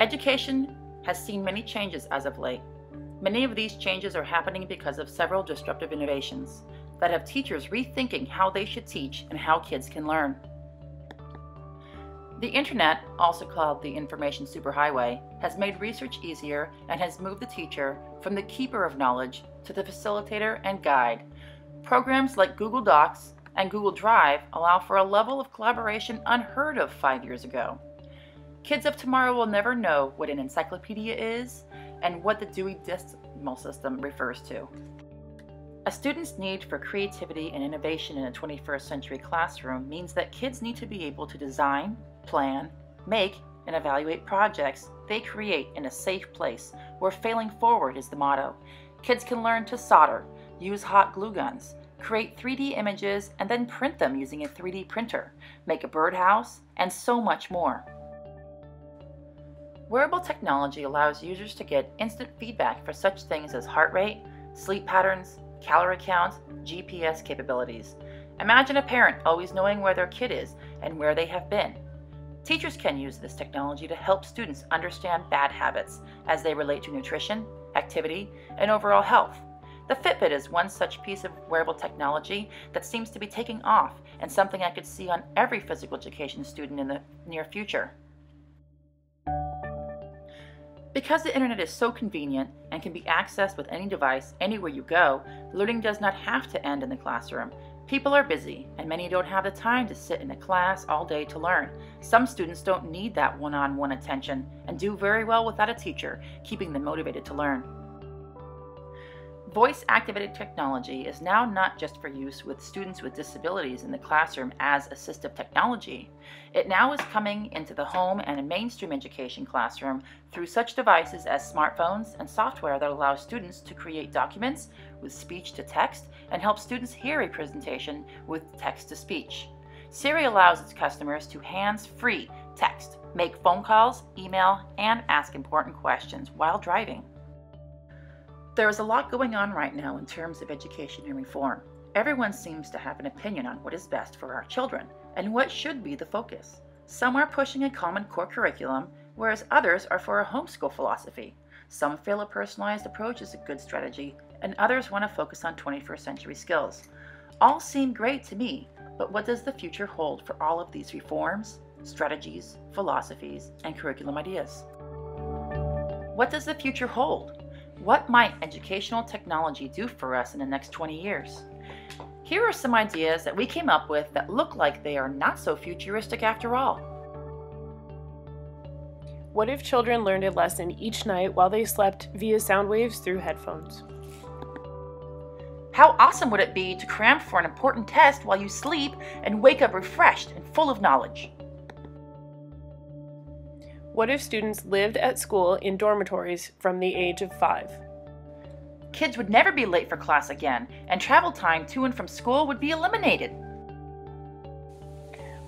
Education has seen many changes as of late. Many of these changes are happening because of several disruptive innovations that have teachers rethinking how they should teach and how kids can learn. The internet, also called the information superhighway, has made research easier and has moved the teacher from the keeper of knowledge to the facilitator and guide. Programs like Google Docs and Google Drive allow for a level of collaboration unheard of 5 years ago. Kids of tomorrow will never know what an encyclopedia is and what the Dewey Decimal System refers to. A student's need for creativity and innovation in a 21st century classroom means that kids need to be able to design, plan, make, and evaluate projects they create in a safe place where failing forward is the motto. Kids can learn to solder, use hot glue guns, create 3D images and then print them using a 3D printer, make a birdhouse, and so much more. Wearable technology allows users to get instant feedback for such things as heart rate, sleep patterns, calorie counts, GPS capabilities. Imagine a parent always knowing where their kid is and where they have been. Teachers can use this technology to help students understand bad habits as they relate to nutrition, activity, and overall health. The Fitbit is one such piece of wearable technology that seems to be taking off and something I could see on every physical education student in the near future. Because the internet is so convenient and can be accessed with any device anywhere you go, learning does not have to end in the classroom. People are busy, and many don't have the time to sit in a class all day to learn. Some students don't need that one-on-one attention and do very well without a teacher, keeping them motivated to learn. Voice-activated technology is now not just for use with students with disabilities in the classroom as assistive technology. It now is coming into the home and a mainstream education classroom through such devices as smartphones and software that allows students to create documents with speech to text and help students hear a presentation with text to speech. Siri allows its customers to hands-free text, make phone calls, email, and ask important questions while driving. There is a lot going on right now in terms of education and reform. Everyone seems to have an opinion on what is best for our children and what should be the focus. Some are pushing a common core curriculum, whereas others are for a homeschool philosophy. Some feel a personalized approach is a good strategy, and others want to focus on 21st century skills. All seem great to me, but what does the future hold for all of these reforms, strategies, philosophies, and curriculum ideas? What does the future hold? What might educational technology do for us in the next 20 years? Here are some ideas that we came up with that look like they are not so futuristic after all. What if children learned a lesson each night while they slept via sound waves through headphones? How awesome would it be to cram for an important test while you sleep and wake up refreshed and full of knowledge? What if students lived at school in dormitories from the age of 5? Kids would never be late for class again, and travel time to and from school would be eliminated.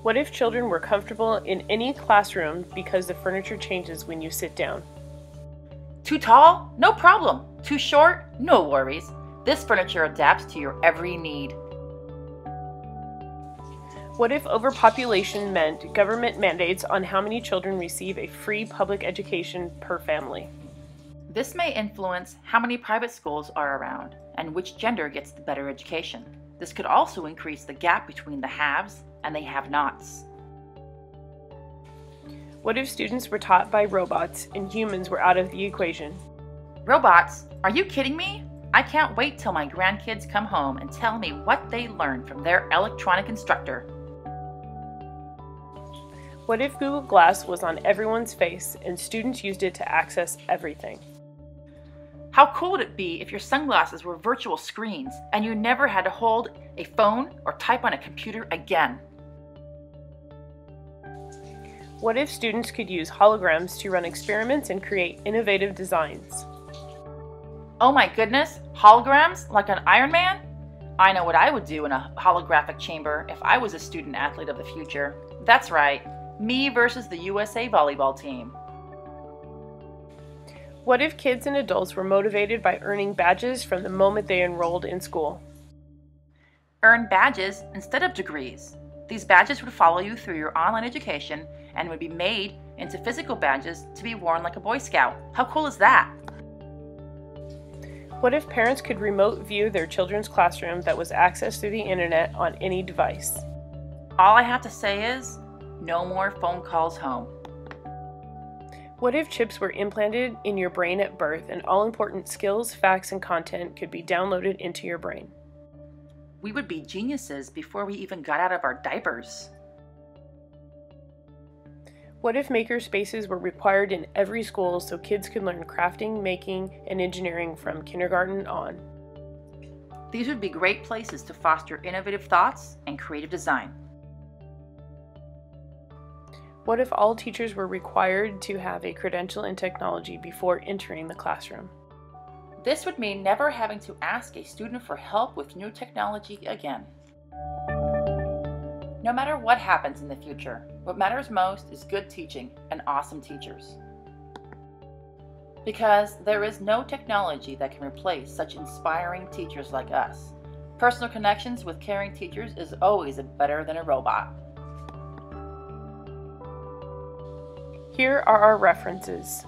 What if children were comfortable in any classroom because the furniture changes when you sit down? Too tall? No problem. Too short? No worries. This furniture adapts to your every need. What if overpopulation meant government mandates on how many children receive a free public education per family? This may influence how many private schools are around and which gender gets the better education. This could also increase the gap between the haves and the have-nots. What if students were taught by robots and humans were out of the equation? Robots? Are you kidding me? I can't wait till my grandkids come home and tell me what they learned from their electronic instructor. What if Google Glass was on everyone's face and students used it to access everything? How cool would it be if your sunglasses were virtual screens and you never had to hold a phone or type on a computer again? What if students could use holograms to run experiments and create innovative designs? Oh my goodness, holograms like on Iron Man? I know what I would do in a holographic chamber if I was a student athlete of the future. That's right. Me versus the USA volleyball team. What if kids and adults were motivated by earning badges from the moment they enrolled in school? Earn badges instead of degrees. These badges would follow you through your online education and would be made into physical badges to be worn like a Boy Scout. How cool is that? What if parents could remote view their children's classroom that was accessed through the internet on any device? All I have to say is, no more phone calls home. What if chips were implanted in your brain at birth and all important skills, facts, and content could be downloaded into your brain? We would be geniuses before we even got out of our diapers. What if maker spaces were required in every school so kids could learn crafting, making, and engineering from kindergarten on? These would be great places to foster innovative thoughts and creative design. What if all teachers were required to have a credential in technology before entering the classroom? This would mean never having to ask a student for help with new technology again. No matter what happens in the future, what matters most is good teaching and awesome teachers. Because there is no technology that can replace such inspiring teachers like us. Personal connections with caring teachers is always better than a robot. Here are our references.